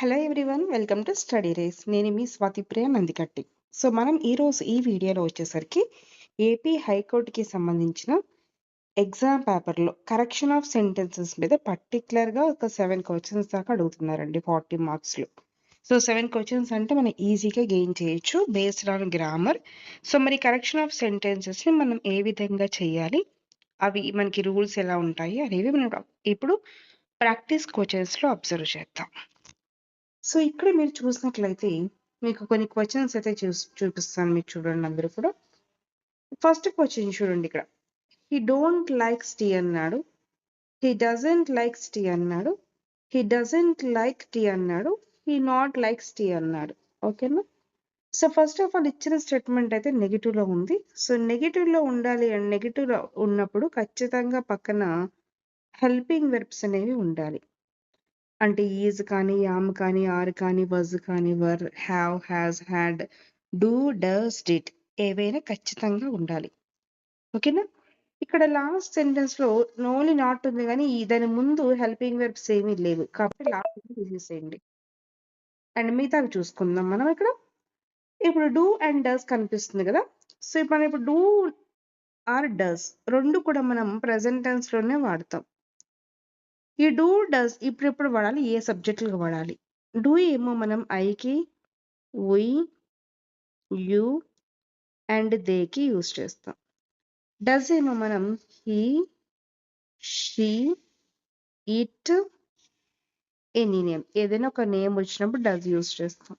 Hello everyone, welcome to study race. నేను మీ Swathipriya నందికట్టి. So మనం ఈరోజు ఈ వీడియోలో వచ్చేసరికి ఏపీ హైకోర్టుకి సంబంధించిన ఎగ్జామ్ పేపర్లో కరెక్షన్ ఆఫ్ సెంటెన్సెస్ మీద పర్టికులర్గా ఒక 7 క్వశ్చన్స్ దాకా అడుగుతున్నారండి 40 మార్క్స్లో. సో 7 క్వశ్చన్స్ అంటే మనం ఈజీగా గెయిన్ చేయొచ్చు బేస్డ్ ఆన్ గ్రామర్. సో మరి కరెక్షన్ ఆఫ్ సెంటెన్సెస్ని మనం ఏ విధంగా చేయాలి, అవి మనకి రూల్స్ ఎలా ఉంటాయి అనేవి మనం ఇప్పుడు ప్రాక్టీస్ క్వశ్చన్స్లో అబ్జర్వ్ చేద్దాం. సో ఇక్కడ మీరు చూసినట్లయితే మీకు కొన్ని క్వశ్చన్స్ అయితే చూపిస్తాను, మీరు చూడండి అందరూ కూడా. ఫస్ట్ క్వశ్చన్ చూడండి, ఇక్కడ హీ డోంట్ లైక్స్ టీ అన్నాడు, హీ డజంట్ లైక్స్ టీ అన్నాడు, హీ డజంట్ లైక్ టీ అన్నాడు, హీ నాట్ లైక్స్ టీ అన్నాడు. ఓకేనా? సో ఫస్ట్ ఆఫ్ ఆల్ ఇచ్చిన స్టేట్మెంట్ అయితే నెగిటివ్ లో ఉంది. సో నెగిటివ్ లో ఉండాలి అండ్ నెగిటివ్ లో ఉన్నప్పుడు ఖచ్చితంగా పక్కన హెల్పింగ్ వెర్బ్స్ అనేవి ఉండాలి. అంటే ఈజ్ కానీ, యామ్ కానీ, ఆర్ కానీ, వజ్ కానీ, were, have, has, had, do, does, did ఏవైనా ఖచ్చితంగా ఉండాలి. ఓకేనా? ఇక్కడ లాస్ట్ సెంటెన్స్ లో ఓన్లీ నాట్ ఉంది కానీ దాని ముందు హెల్పింగ్ వెర్బ్స్ ఏమీ లేవు కాబట్టి లాస్ట్ తీసేసేయండి. అండ్ మిగతావి చూసుకుందాం మనం ఇక్కడ. ఇప్పుడు డూ అండ్ డస్ కనిపిస్తుంది కదా. సో ఇప్పుడు డూ ఆర్ డస్ రెండు కూడా మనం ప్రెసెంట్ టెన్స్ లోనే వాడతాం. ఈ డూ డస్ ఇప్పుడు వాడాలి, ఏ సబ్జెక్టులకు వాడాలి. డూ ఏమో మనం ఐకి, వి, యు అండ్ దేకి యూజ్ చేస్తాం. డస్ ఏమో మనం he, she, it, any name ఏదైనా ఒక నేమ్ వచ్చినప్పుడు డస్ యూజ్ చేస్తాం.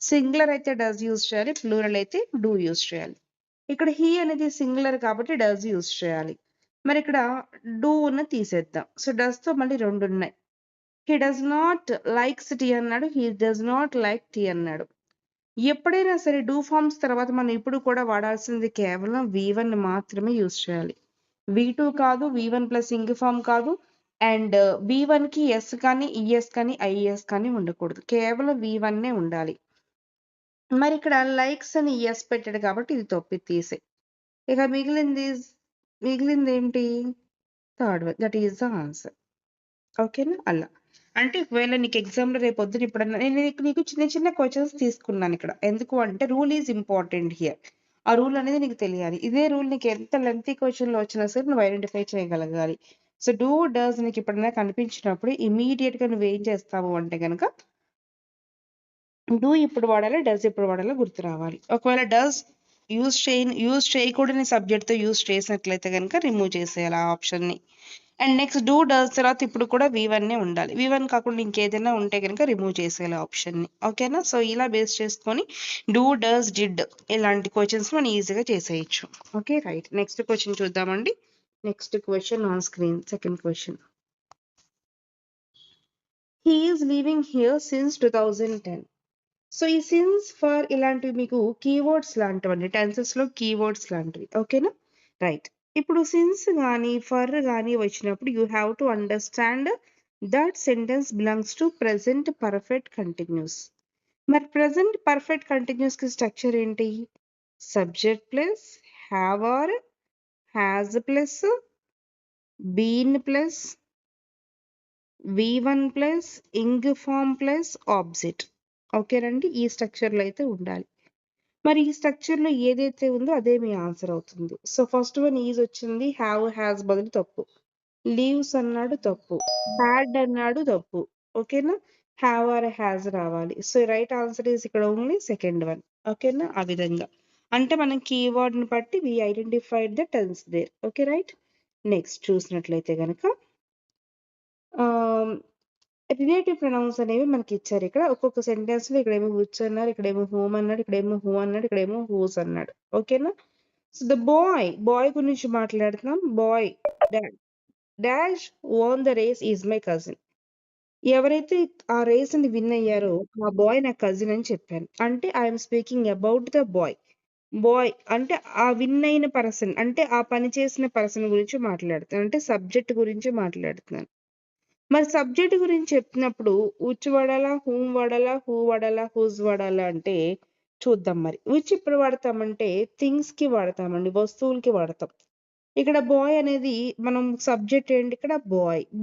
సింగులర్ అయితే డస్ యూజ్ చేయాలి, ప్లూరల్ అయితే డూ యూజ్ చేయాలి. ఇక్కడ హీ అనేది సింగులర్ కాబట్టి డస్ యూజ్ చేయాలి. మరి ఇక్కడ డూ ఉన్న తీసేద్దాం. సో డస్ తో మళ్ళీ రెండు ఉన్నాయి. He does not likes tea అన్నాడు, he does not like tea అన్నాడు. ఎప్పుడైనా సరే డూ ఫార్మ్స్ తర్వాత మనం ఇప్పుడు కూడా వాడాల్సింది కేవలం V1 మాత్రమే యూజ్ చేయాలి. V2 కాదు, V1 ప్లస్ ఇంగ్ ఫార్మ్ కాదు, అండ్ V1 కి ఎస్ కానీ, ఈఎస్ కానీ, ఐఎస్ కానీ ఉండకూడదు. కేవలం V1 ఉండాలి. మరి ఇక్కడ లైక్స్ అని ఎస్ పెట్టాడు కాబట్టి ఇది తప్పి తీసే. ఇక మిగిలింది ఏంటి? Third one, that is the answer. ఓకేనా? అలా అంటే ఒకవేళ నీకు ఎగ్జామ్లో రేపు పొద్దున ఇప్పుడన్నా నేను నీకు చిన్న చిన్న క్వశ్చన్స్ తీసుకున్నాను ఇక్కడ. ఎందుకు అంటే రూల్ ఈజ్ ఇంపార్టెంట్ హియర్. ఆ రూల్ అనేది నీకు తెలియాలి. ఇదే రూల్ నీకు ఎంత లెంతీ క్వశ్చన్లో వచ్చినా సరే నువ్వు ఐడెంటిఫై చేయగలగాలి. సో డూ డస్ నీకు ఎప్పుడైనా కనిపించినప్పుడు ఇమీడియట్ గా నువ్వు ఏం చేస్తావు అంటే కనుక డూ ఇప్పుడు వాడాలి, డస్ ఇప్పుడు వాడాలో గుర్తు రావాలి. ఒకవేళ డస్ యూజ్ చేయకూడని సబ్జెక్ట్తో యూజ్ చేసినట్లయితే కనుక రిమూవ్ చేసేయాలి ఆ ఆప్షన్ని. అండ్ నెక్స్ట్ డూ డస్ తర్వాత ఇప్పుడు కూడా V1 ఉండాలి. V1 కాకుండా ఇంకేదైనా ఉంటే కనుక రిమూవ్ చేసేయాలి ఆప్షన్ని. ఓకేనా? సో ఇలా బేస్ చేసుకొని డూ డస్ డిడ్ ఇలాంటి క్వశ్చన్స్ మనం ఈజీగా చేసేయచ్చు. Okay right. నెక్స్ట్ క్వశ్చన్ చూద్దామండి. Next question on screen. Second question, he is living here since 2010. So ఈ సిన్స్ ఫర్ ఇలాంటివి మీకు కీవర్డ్స్ లాంటివండి, టెన్సెస్ లో కీవర్డ్స్ లాంటివి. ఓకేనా? రైట్. ఇప్పుడు సిన్స్ కానీ ఫర్ కానీ వచ్చినప్పుడు you have to understand that sentence belongs to present perfect continuous. మరి ప్రెసెంట్ పర్ఫెక్ట్ కంటిన్యూస్ కి స్ట్రక్చర్ ఏంటి? Subject plus have or has plus been plus V1 plus ing form plus object. ఓకేనండి? ఈ స్ట్రక్చర్లో అయితే ఉండాలి. మరి ఈ స్ట్రక్చర్లో ఏదైతే ఉందో అదే మీ ఆన్సర్ అవుతుంది. సో ఫస్ట్ వన్ ఈజ్ వచ్చింది, హ్యావ్ హ్యాస్ బదులు తప్పు, లీవ్స్ అన్నాడు తప్పు, హ్యాడ్ అన్నాడు తప్పు. ఓకేనా? హ్యావ్ ఆర్ హ్యాస్ రావాలి. సో రైట్ ఆన్సర్ ఈజ్ ఇక్కడ ఓన్లీ సెకండ్ వన్. ఓకేనా? ఆ విధంగా అంటే మనం కీవర్డ్ని బట్టి we identified the tense there. Okay right. Next చూసినట్లయితే కనుక రిలేటివ్ ప్రొనౌన్స్ అనేవి మనకి ఇచ్చారు ఇక్కడ. ఒక్కొక్క సెంటెన్స్ లో ఇక్కడేమో విచ్ అన్నారు, ఇక్కడేమో హోమ్ అన్నాడు, ఇక్కడేమో హూ అన్నాడు, ఇక్కడేమో హూస్ అన్నాడు. ఓకేనా? సో ద బాయ్ గురించి మాట్లాడుతున్నాం. Boy dash won the race is my cousin. ఎవరైతే ఆ రేస్ ని విన్ అయ్యారో ఆ బాయ్ నా కజిన్ అని చెప్పాను. అంటే I'm speaking about the boy. Boy అంటే ఆ విన్ అయిన పర్సన్, అంటే ఆ పని చేసిన పర్సన్ గురించి మాట్లాడుతున్నాను, అంటే సబ్జెక్ట్ గురించి మాట్లాడుతున్నాను. మరి సబ్జెక్ట్ గురించి చెప్పినప్పుడు విచ్ వాడాలా, హూమ్ వాడాలా, హూ వాడాలా, హూజ్ వాడాలా అంటే చూద్దాం. మరి విచ్ ఎప్పుడు వాడతామంటే థింగ్స్ కి వాడతామండి, వస్తువులకి వాడతాం. ఇక్కడ బాయ్ అనేది మనం సబ్జెక్ట్ ఏంటి? ఇక్కడ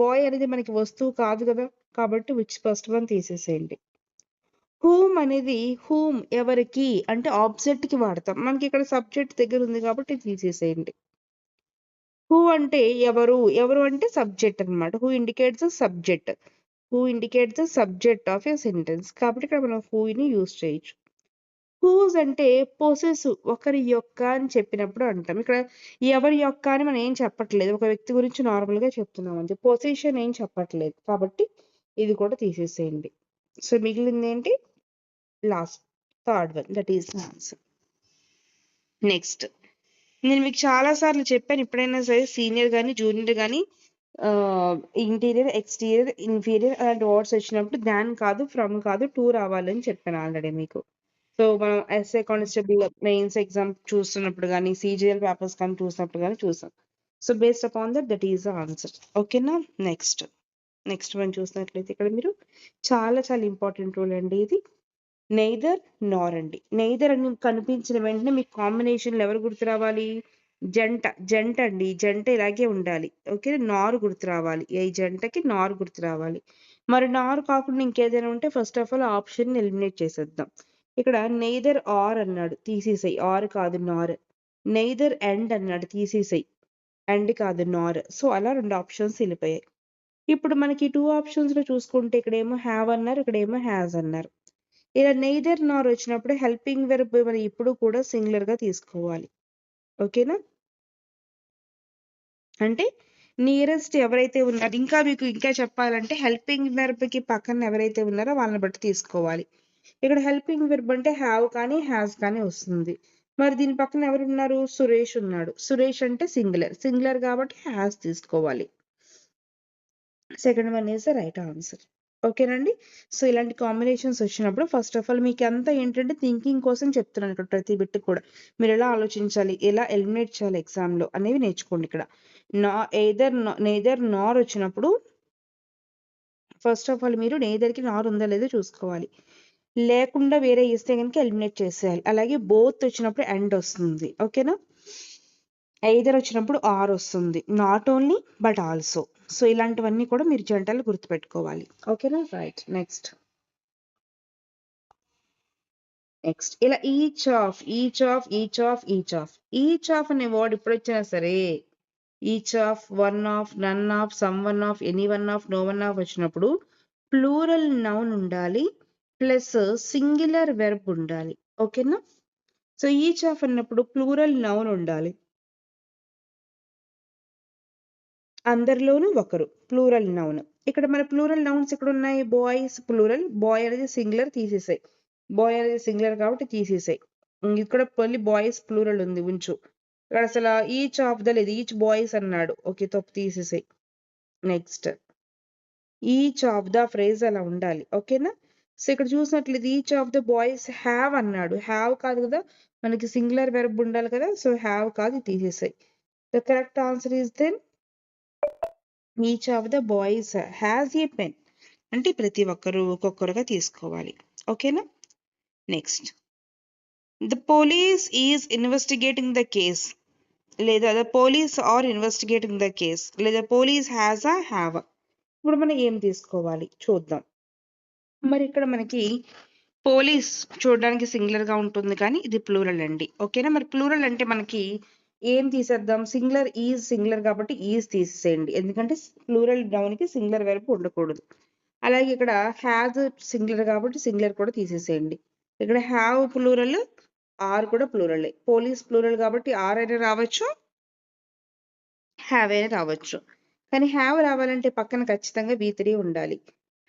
బాయ్ అనేది మనకి వస్తువు కాదు కదా. కాబట్టి విచ్ ఫస్ట్ వన్ తీసేసేయండి. హూమ్ అనేది హూమ్ ఎవరికి అంటే ఆబ్జెక్ట్ కి వాడతాం. మనకి ఇక్కడ సబ్జెక్ట్ దగ్గర ఉంది కాబట్టి తీసేసేయండి. హూ అంటే ఎవరు, ఎవరు అంటే సబ్జెక్ట్ అన్నమాట. Who indicates subject. Who indicates the subject of a sentence. కాబట్టి ఇక్కడ మనం హూని యూజ్ చేయొచ్చు. హూజ్ అంటే పొసెసివ్, ఒకరి యొక్క అని చెప్పినప్పుడు అంటాం. ఇక్కడ ఎవరి యొక్క అని మనం ఏం చెప్పట్లేదు, ఒక వ్యక్తి గురించి నార్మల్ గా చెప్తున్నాం అంతే. పొజిషన్ ఏం చెప్పట్లేదు కాబట్టి ఇది కూడా తీసేసేయండి. సో మిగిలింది ఏంటి, last third one, that is answer. Next, నేను మీకు చాలా సార్లు చెప్పాను, ఎప్పుడైనా సరే సీనియర్ కానీ జూనియర్ కానీ ఇంటీరియర్, ఎక్స్టీరియర్, ఇన్ఫీరియర్ అలాంటి వర్డ్స్ వచ్చినప్పుడు దాన్ కాదు, ఫ్రమ్ కాదు, టు రావాలని చెప్పాను ఆల్రెడీ మీకు. సో మనం ఎస్ఏ కానిస్టేబుల్ మెయిన్స్ ఎగ్జామ్ చూస్తున్నప్పుడు కానీ, సిజిఎల్ పేపర్స్ కానీ చూసినప్పుడు కానీ చూసాం. So based upon that is the answer. ఓకేనా. నెక్స్ట్ మనం చూసినట్లయితే ఇక్కడ మీరు చాలా చాలా ఇంపార్టెంట్ రూల్ అండి ఇది. నెయిదర్ నార్ అండి. నెయిదర్ అని కనిపించిన వెంటనే మీకు కాంబినేషన్లు ఎవరు గుర్తు రావాలి, జంట అండి. జంట ఇలాగే ఉండాలి. ఓకే, నారు గుర్తు రావాలి. ఈ జంటకి నారు గుర్తు రావాలి. మరి నారు కాకుండా ఇంకేదైనా ఉంటే first of all option eliminate చేసేద్దాం. ఇక్కడ నెయిదర్ ఆర్ అన్నాడు, తీసేసాయి, ఆర్ కాదు నార్. నెయిదర్ ఎండ్ అన్నాడు, తీసేసాయి, ఎండ్ కాదు నార్. సో అలా 2 ఆప్షన్స్ వెళ్ళిపోయాయి. ఇప్పుడు మనకి 2 ఆప్షన్స్ లో చూసుకుంటే ఇక్కడేమో హ్యావ్ అన్నారు, ఇక్కడేమో హ్యాజ్ అన్నారు. ఇలా నెయిదర్ నార్ వచ్చినప్పుడు హెల్పింగ్ వెర్బ్ మనం ఇప్పుడు కూడా సింగులర్ గా తీసుకోవాలి. ఓకేనా. అంటే నియరెస్ట్ ఎవరైతే ఉన్నారో, ఇంకా మీకు ఇంకా చెప్పాలంటే హెల్పింగ్ వెర్బ్ కి పక్కన ఎవరైతే ఉన్నారో వాళ్ళని బట్టి తీసుకోవాలి. ఇక్కడ హెల్పింగ్ వెర్బ్ అంటే హ్యావ్ కానీ హ్యాస్ కానీ వస్తుంది. మరి దీని పక్కన ఎవరు ఉన్నారు, సురేష్ ఉన్నాడు. సురేష్ అంటే సింగులర్ కాబట్టి హ్యాస్ తీసుకోవాలి. Second one is the right answer. ఓకేనండి. సో ఇలాంటి కాంబినేషన్స్ వచ్చినప్పుడు ఫస్ట్ ఆఫ్ ఆల్ మీకు అంతా ఏంటంటే థింకింగ్ కోసం చెప్తున్నాను ఇక్కడ ప్రతి బిట్ కూడా. మీరు ఎలా ఆలోచించాలి, ఎలా ఎలిమినేట్ చేయాలి ఎగ్జామ్ లో అనేవి నేర్చుకోండి. ఇక్కడ నెయిదర్ నార్ వచ్చినప్పుడు ఫస్ట్ ఆఫ్ ఆల్ మీరు నెయిదర్ కి నార్ ఉందా లేదో చూసుకోవాలి. లేకుండా వేరే ఇస్తే కనుక ఎలిమినేట్ చేసేయాలి. అలాగే బోత్ వచ్చినప్పుడు ఎండ్ వస్తుంది. ఓకేనా. ఎయిదర్ వచ్చినప్పుడు ఆర్ వస్తుంది, not only but also. So ఇలాంటివన్నీ కూడా మీరు జంటలు గుర్తుపెట్టుకోవాలి. ఓకేనా. రైట్. నెక్స్ట్ ఇలా ఈచ్ ఆఫ్ అనే వర్డ్ ఇప్పుడు వచ్చినా సరే, each of, one of, none of, some one of, any one of, no one of వచ్చినప్పుడు ప్లూరల్ నౌన్ ఉండాలి ప్లస్ సింగులర్ వెర్బ్ ఉండాలి. ఓకేనా. సో ఈచ్ ఆఫ్ అన్నప్పుడు ప్లూరల్ నౌన్ ఉండాలి, అందరిలోనూ ఒకరు, ప్లూరల్ నౌన్. ఇక్కడ మన ప్లూరల్ నౌన్స్ ఇక్కడ ఉన్నాయి. బాయ్స్ ప్లూరల్, బాయ్ అనేది సింగులర్, తీసేసాయి. బాయ్ అనేది సింగులర్ కాబట్టి తీసేసాయి. ఇక్కడ మళ్ళీ బాయ్స్ ప్లూరల్ ఉంది, ఉంచు. ఇక్కడ అసలు ఈచ్ ఆఫ్ ద లేదు, ఈచ్ బాయ్స్ అన్నాడు. ఓకే, తప్పు, తీసేసాయి. Next, each of the phrase అలా ఉండాలి. ఓకేనా. సో ఇక్కడ చూసినట్లయితే each of the boys have అన్నాడు, హ్యావ్ కాదు కదా, మనకి సింగులర్ వెర్బ్ ఉండాలి కదా. సో హ్యావ్ కాదు, తీసేసాయి. The correct answer is then each of the boys has a pen. అంటే ప్రతి ఒక్కరు ఒక్కొక్కరుగా తీసుకోవాలి. ఓకేనా. Next, the police is investigating the case, లేదా the police are investigating the case, లేదా పోలీస్ హ్యాస్ అ హ్యావ్. ఇప్పుడు మనం ఏం తీసుకోవాలి చూద్దాం. మరి ఇక్కడ మనకి పోలీస్ చూడడానికి సింగులర్ గా ఉంటుంది కానీ ఇది ప్లూరల్ అండి. ఓకేనా. మరి ప్లూరల్ అంటే మనకి ఏం తీసేద్దాం, సింగులర్ ఈజ్ సింగులర్ కాబట్టి ఈజ్ తీసేసేయండి, ఎందుకంటే ప్లూరల్ నౌన్ కి సింగులర్ వెర్బ్ ఉండకూడదు. అలాగే ఇక్కడ హ్యాజ్ సింగులర్ కాబట్టి సింగులర్ కూడా తీసేసేయండి. ఇక్కడ హ్యావ్ ప్లూరల్, ఆర్ కూడా ప్లూరల్. పోలీస్ ప్లూరల్ కాబట్టి ఆర్ అయినా రావచ్చు, హ్యావ్ అయినా రావచ్చు. కానీ హ్యావ్ రావాలంటే పక్కన ఖచ్చితంగా V3 ఉండాలి.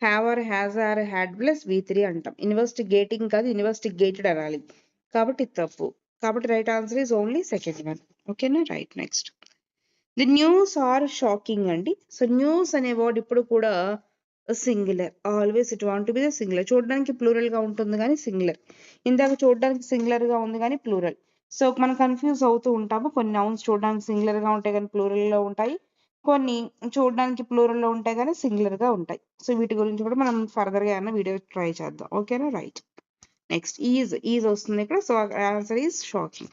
Have or has or had plus V3 అంటాం. ఇన్వెస్టిగేటింగ్ కాదు, ఇన్వెస్టిగేటెడ్ అనాలి. కాబట్టి తప్పు. కాబట్టి right answer is only second one. ఓకేనా. Right. Next, the news are shocking అండి. సో న్యూస్ అనే వర్డ్ ఇప్పుడు కూడా singular, always it want be the singular. చూడడానికి ప్లూరల్ గా ఉంటుంది కానీ సింగులర్. ఇందాక చూడడానికి సింగులర్ గా ఉంది కానీ ప్లూరల్. సో మనం కన్ఫ్యూజ్ అవుతూ ఉంటాము. కొన్ని నౌన్స్ చూడడానికి సింగులర్ గా ఉంటాయి కానీ ప్లూరల్ లో ఉంటాయి, కొన్ని చూడడానికి ప్లూరల్ లో ఉంటాయి కానీ సింగులర్ గా ఉంటాయి. సో వీటి గురించి కూడా మనం ఫర్దర్ గా ఏమైనా వీడియో ట్రై చేద్దాం. ఓకేనా. రైట్. నెక్స్ట్, ఈజ్ వస్తుంది ఇక్కడ. So answer is shocking.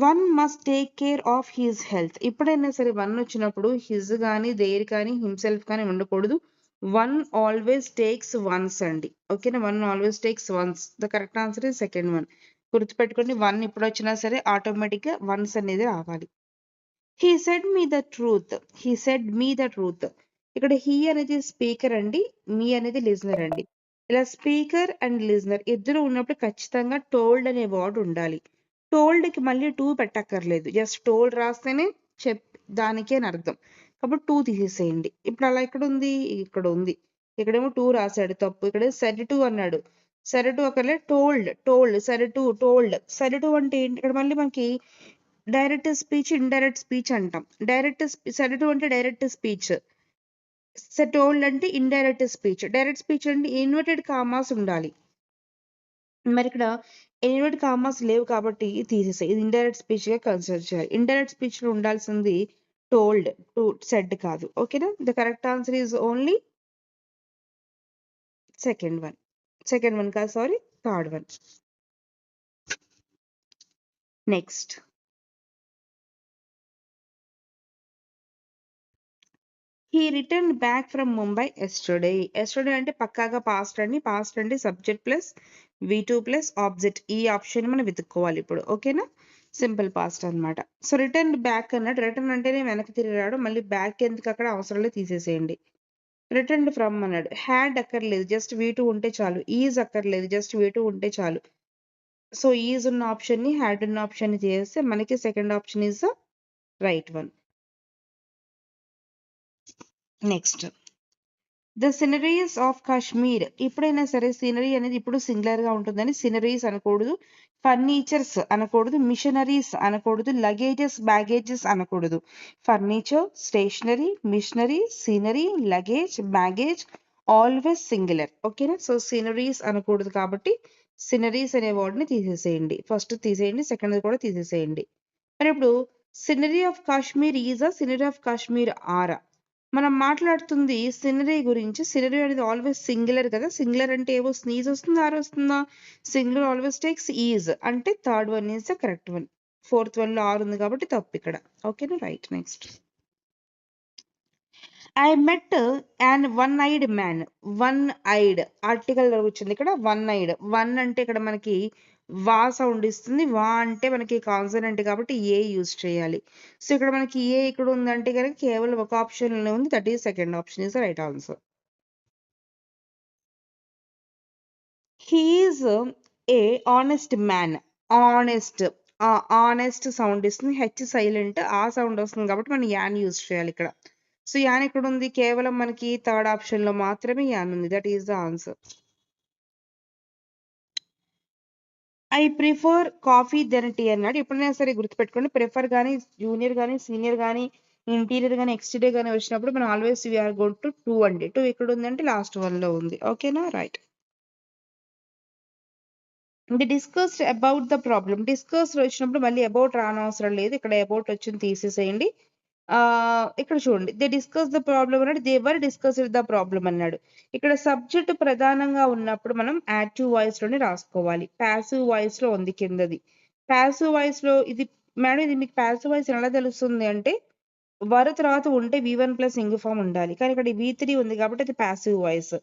One must take care of his health. ఎప్పుడైనా సరే వన్ వచ్చినప్పుడు హిజ్ కానీ దేర్ కానీ హిమ్సెల్ఫ్ కానీ ఉండకూడదు. వన్ ఆల్వేస్ టేక్స్ వన్స్ అండి. ఓకేనా, one always takes once. The correct answer is second one. గుర్తుపెట్టుకోండి, వన్ ఇప్పుడు వచ్చినా సరే ఆటోమేటిక్గా వన్స్ అనేది రావాలి. He said me the truth. He said me the truth. ఇక్కడ హీ అనేది స్పీకర్ అండి, మీ అనేది లిజనర్ అండి. ఇలా స్పీకర్ అండ్ లిజనర్ ఇద్దరు ఉన్నప్పుడు ఖచ్చితంగా టోల్డ్ అనే వర్డ్ ఉండాలి. టోల్డ్ కి మళ్ళీ టూ పెట్టక్కర్లేదు, జస్ట్ టోల్డ్ రాస్తేనే దానికే అని అర్థం. కాబట్టి టూ తీసేసేయండి. ఇప్పుడు అలా ఇక్కడ ఉంది, ఇక్కడ ఉంది. ఇక్కడేమో టూ రాశాడు తప్పు, ఇక్కడ సెడ్ టు అన్నాడు. సెడ్ టు అక్కర్లే, told told said to told. Said to అంటే ఏంటి, ఇక్కడ మళ్ళీ మనకి డైరెక్ట్ స్పీచ్ ఇండైరెక్ట్ స్పీచ్ అంటాం. సెడ్ టు అంటే డైరెక్ట్ స్పీచ్, టోల్డ్ అంటే ఇండైరెక్ట్ స్పీచ్. డైరెక్ట్ స్పీచ్ అంటే ఇన్వర్టెడ్ కామాస్ ఉండాలి. మరి ఇక్కడ ఇన్వర్టెడ్ కామాస్ లేవు కాబట్టి తీసేసాయి. ఇది ఇండైరెక్ట్ స్పీచ్ గా కన్సిడర్ చేయాలి. ఇండైరెక్ట్ స్పీచ్ లో ఉండాల్సింది టోల్డ్, టు సెడ్ కాదు. ఓకేనా, the correct answer is only second one. Second one కాదు, sorry, third one. Next, he return back from Mumbai yesterday. Yesterday అంటే పక్కాగా పాస్ట్ అండి. పాస్ట్ అంటే subject plus V2 plus object. ఈ ఆప్షన్ మనం వెతుక్కోవాలి ఇప్పుడు. ఓకేనా, సింపుల్ పాస్ట్ అన్నమాట. సో రిటర్న్ బ్యాక్ అన్నట్టు, రిటర్న్ అంటేనే వెనక్కి తిరిగి రావడం, మళ్ళీ బ్యాక్ ఎందుకు అక్కడ అవసరం లేదు, తీసేసేయండి. రిటర్న్ ఫ్రమ్ అన్నాడు, హ్యాడ్ అక్కర్లేదు, జస్ట్ V2 ఉంటే చాలు. ఈజ్ అక్కర్లేదు, జస్ట్ V2 ఉంటే చాలు. సో ఈజ్ ఉన్న ఆప్షన్ ని, హ్యాడ్ ఉన్న ఆప్షన్ ని చేస్తే మనకి second option is the right one. Next, the sceneries of Kashmir. ఎప్పుడైనా సరే సీనరీ అనేది ఇప్పుడు సింగులర్ గా ఉంటుందని సినరీస్ అనకూడదు, ఫర్నిచర్స్ అనకూడదు, మిషనరీస్ అనకూడదు, లగేజెస్ బ్యాగేజెస్ అనకూడదు. Furniture, stationery, machinery, scenery, luggage, baggage always singular. ఓకేనా, సో సీనరీస్ అనకూడదు కాబట్టి సినరీస్ అనే వర్డ్ ని తీసేసేయండి. ఫస్ట్ తీసేయండి, సెకండ్ కూడా తీసేసేయండి. మరి ఇప్పుడు సినరీ ఆఫ్ కాశ్మీర్ ఈజా, సినరీ ఆఫ్ కాశ్మీర్ ఆరా? మనం మాట్లాడుతుంది సినరీ గురించి. సినరీ అనేది ఆల్వేస్ సింగులర్ కదా, సింగులర్ అంటే ఏవో స్నీజ్ వస్తుందా, ఆర్ వస్తుందా? సింగులర్ ఆల్వేస్ టేక్స్ ఈజ్, అంటే third one is the correct one. Fourth one లో ఆర్ ఉంది కాబట్టి తప్పు ఇక్కడ. ఓకేనా, right. Next, I met and one eyed man. One eyed article వచ్చింది ఇక్కడ, వన్ ఐడ్. వన్ అంటే ఇక్కడ మనకి వా సౌండ్ ఇస్తుంది, వా అంటే మనకి కాన్సనెంట్ కాబట్టి ఏ యూజ్ చేయాలి. సో ఇక్కడ మనకి ఏ ఇక్కడ ఉందంటే కనుక కేవలం ఒక ఆప్షన్ లోనే ఉంది, that is second option is the right answer. He is a honest man. Honest, honest sound ఇస్తుంది, హెచ్ సైలెంట్, ఆ సౌండ్ వస్తుంది కాబట్టి మనం యాన్ యూజ్ చేయాలి ఇక్కడ. సో యాన్ ఎక్కడ ఉంది, కేవలం మనకి థర్డ్ ఆప్షన్ లో మాత్రమే యాన్ ఉంది, that is the answer. I prefer coffee than tea అన్నాడు. ఎప్పుడైనా సరే గుర్తుపెట్టుకోండి, ప్రిఫర్ కానీ, జూనియర్ కానీ, సీనియర్ కానీ, ఇంటీరియర్ కానీ, ఎక్స్టీరియర్ కానీ వచ్చినప్పుడు మనం always we are gone to to అండి. టూ ఇక్కడ ఉందంటే లాస్ట్ వన్ లో ఉంది. ఓకేనా, రైట్. The discussed about the problem. Discussed వచ్చినప్పుడు మళ్ళీ అబౌట్ రానవసరం లేదు, ఇక్కడ అబౌట్ వచ్చింది తీసేసేయండి. ఇక్కడ చూడండి, దే డిస్కస్ ద ప్రాబ్లమ్ అన్నాడు, they were discussed the problem అన్నాడు. ఇక్కడ సబ్జెక్ట్ ప్రధానంగా ఉన్నప్పుడు మనం యాక్టివ్ వాయిస్ లోనే రాసుకోవాలి. ప్యాసివ్ వాయిస్ లో ఉంది కిందది. ప్యాసివ్ వాయిస్ లో ఇది, మేడం ఇది మీకు ప్యాసివ్ వాయిస్ ఎలా తెలుస్తుంది అంటే వర్ తర్వాత ఉంటే V1 ప్లస్ ఇంగ్ ఫామ్ ఉండాలి, కానీ ఇక్కడ V3 ఉంది కాబట్టి అది ప్యాసివ్ వాయిస్.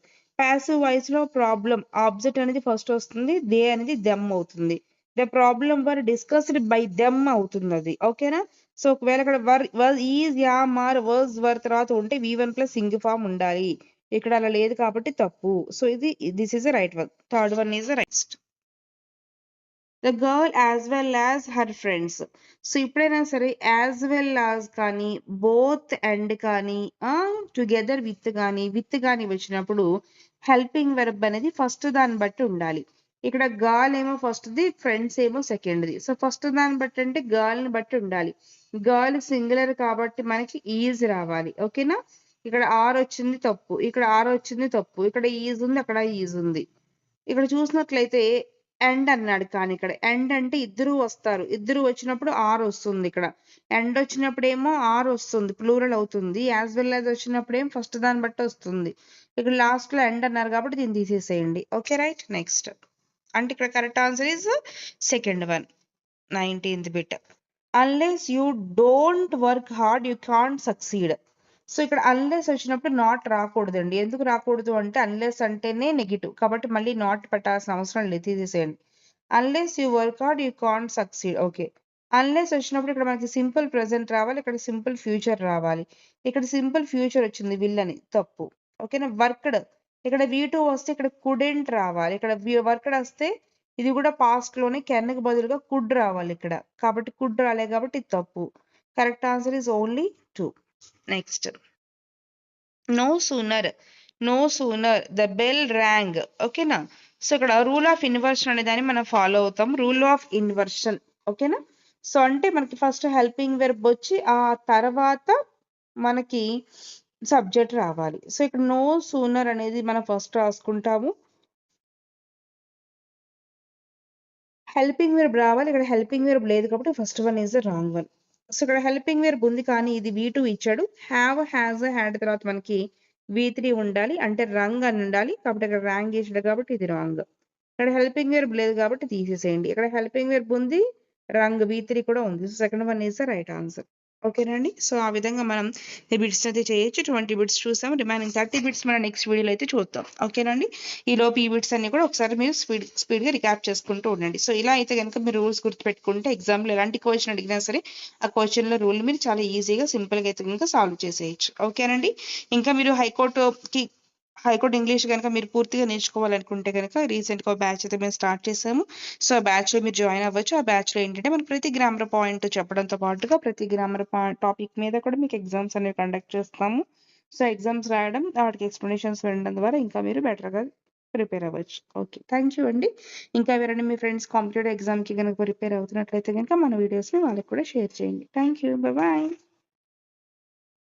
ప్యాసివ్ వాయిస్ లో ప్రాబ్లం ఆబ్జెక్ట్ అనేది ఫస్ట్ వస్తుంది, దే అనేది దెమ్ అవుతుంది. The problem were discussed by them అవుతుంది అది. ఓకేనా, సో ఒకవేళ ఇక్కడ were is am are was were తర్వాత ఉంటే V1 ప్లస్ ఇంగ్ ఫామ్ ఉండాలి. ఇక్కడ అలా లేదు కాబట్టి తప్పు. సో ఇది, this is the right one. Third one is the right. The girl as well as her friends. So ఎప్పుడైనా సరే యాజ్ వెల్ యాజ్ కానీ, బోత్ అండ్ కానీ, టుగెదర్ విత్ కానీ వచ్చినప్పుడు హెల్పింగ్ వెర్బ్ అనేది ఫస్ట్ దాన్ని బట్టి ఉండాలి. ఇక్కడ గర్ల్ ఏమో ఫస్ట్ది, ఫ్రెండ్స్ ఏమో సెకండ్ది. సో ఫస్ట్ దాన్ని బట్టి అంటే గర్ల్ ని బట్టి ఉండాలి. గర్ల్ సింగులర్ కాబట్టి మనకి ఈజ్ రావాలి. ఓకేనా, ఇక్కడ ఆర్ వచ్చింది తప్పు, ఇక్కడ ఆర్ వచ్చింది తప్పు, ఇక్కడ ఈజ్ ఉంది, అక్కడ ఈజ్ ఉంది. ఇక్కడ చూసినట్లయితే ఎండ్ అన్నాడు, కానీ ఇక్కడ ఎండ్ అంటే ఇద్దరు వస్తారు, ఇద్దరు వచ్చినప్పుడు ఆర్ వస్తుంది. ఇక్కడ ఎండ్ వచ్చినప్పుడు ఏమో ఆర్ వస్తుంది, ప్లూరల్ అవుతుంది. యాజ్ వెల్ యాజ్ వచ్చినప్పుడు ఏం ఫస్ట్ దాన్ని బట్టి వస్తుంది. ఇక్కడ లాస్ట్ లో ఎండ్ అన్నారు కాబట్టి దీన్ని తీసేసేయండి. Okay, right. నెక్స్ట్, అంటే ఇక్కడ correct answer is second one. 19th bit. Unless you don't work hard, you can't succeed. So ఇక్కడ అన్లెస్ వచ్చినప్పుడు నాట్ రాకూడదండి. ఎందుకు రాకూడదు అంటే అన్లెస్ అంటేనే నెగిటివ్. కాబట్టి మళ్ళీ నాట్ పెట్టాల్సిన అవసరం లేదు, తీసేసేయండి. Unless you work hard you can't succeed. Okay. Unless వచ్చినప్పుడు ఇక్కడ మనకి సింపుల్ ప్రెజెంట్ రావాలి, ఇక్కడ సింపుల్ ఫ్యూచర్ రావాలి. ఇక్కడ సింపుల్ ఫ్యూచర్ వచ్చింది విల్ అని, తప్పు. ఓకేనా. వర్క్డ్ ఇక్కడ V2 వస్తే ఇక్కడ కుడెంట్ రావాలి. ఇక్కడ వర్క్డ్ వస్తే ఇది కూడా పాస్ట్ లోనే కెన్ కి బదులుగా కుడ్ రావాలి ఇక్కడ. కాబట్టి కుడ్ రాలే కాబట్టి ఇది తప్పు. Correct answer is only 2. Next, no sooner the bell rang. ఓకేనా. సో ఇక్కడ రూల్ ఆఫ్ ఇన్వర్షన్ అనే దాన్ని మనం ఫాలో అవుతాం. Rule of inversion. ఓకేనా. సో అంటే మనకి ఫస్ట్ హెల్పింగ్ వెర్బ్ వచ్చి ఆ తర్వాత మనకి సబ్జెక్ట్ రావాలి. సో ఇక్కడ నో సూనర్ అనేది మనం ఫస్ట్ రాసుకుంటాము. హెల్పింగ్ వెర్బ్ రావాలి. ఇక్కడ హెల్పింగ్ వెర్బ్ లేదు కాబట్టి first one is the wrong one. So ఇక్కడ హెల్పింగ్ వెర్బ్ ఉంది కానీ ఇది V2 ఇచ్చాడు. హ్యావ్, హ్యాజ్, హ్యాడ్ తర్వాత మనకి V3 ఉండాలి, అంటే రంగ్ అని ఉండాలి. కాబట్టి ఇక్కడ ర్యాంగ్ ఇచ్చాడు కాబట్టి ఇది రాంగ్. ఇక్కడ హెల్పింగ్ వెర్బ్ లేదు కాబట్టి తీసేసేయండి. ఇక్కడ హెల్పింగ్ వెర్బ్ ఉంది, రంగ్ V3 కూడా ఉంది. So second one is the right answer. ఓకేనండి. సో ఆ విధంగా మనం ఈ బిట్స్ అయితే చేయొచ్చు. 20 బిట్స్ చూసాం, రిమైనింగ్ 30 బిట్స్ మనం నెక్స్ట్ వీడియోలో అయితే చూద్దాం. ఓకేనండి. ఈ లోపు ఈ బిట్స్ అన్ని కూడా ఒకసారి మీరు స్పీడ్గా రికాప్ చేసుకుంటూ ఉండండి. సో ఇలా అయితే కనుక మీరు రూల్స్ గుర్తుపెట్టుకుంటే ఎగ్జామ్లో ఎలాంటి క్వశ్చన్ అడిగినా సరే ఆ క్వశ్చన్లో రూల్ మీరు చాలా ఈజీగా సింపుల్గా అయితే కనుక సాల్వ్ చేసేయచ్చు. ఓకేనండి. ఇంకా మీరు హైకోర్టు ఇంగ్లీష్ కనుక మీరు పూర్తిగా నేర్చుకోవాలనుకుంటే కనుక రీసెంట్గా ఒక బ్యాచ్ అయితే మేము స్టార్ట్ చేసాము. సో ఆ బ్యాచ్లో మీరు జాయిన్ అవ్వచ్చు. ఆ బ్యాచ్లో ఏంటంటే మనకు ప్రతి గ్రామర్ పాయింట్ చెప్పడంతో పాటుగా ప్రతి గ్రామర్ టాపిక్ మీద కూడా మీకు ఎగ్జామ్స్ అనేవి కండక్ట్ చేస్తాము. సో ఎగ్జామ్స్ రాయడం, వాటికి ఎక్స్ప్లెనేషన్స్ వినడం ద్వారా ఇంకా మీరు బెటర్గా ప్రిపేర్ అవ్వచ్చు. ఓకే, థ్యాంక్ యూ అండి. ఇంకా ఎవరైనా మీ ఫ్రెండ్స్ కాంపిటేటివ్ ఎగ్జామ్కి కనుక ప్రిపేర్ అవుతున్నట్లయితే కనుక మన వీడియోస్ని వాళ్ళకి కూడా షేర్ చేయండి. Thank you, bye.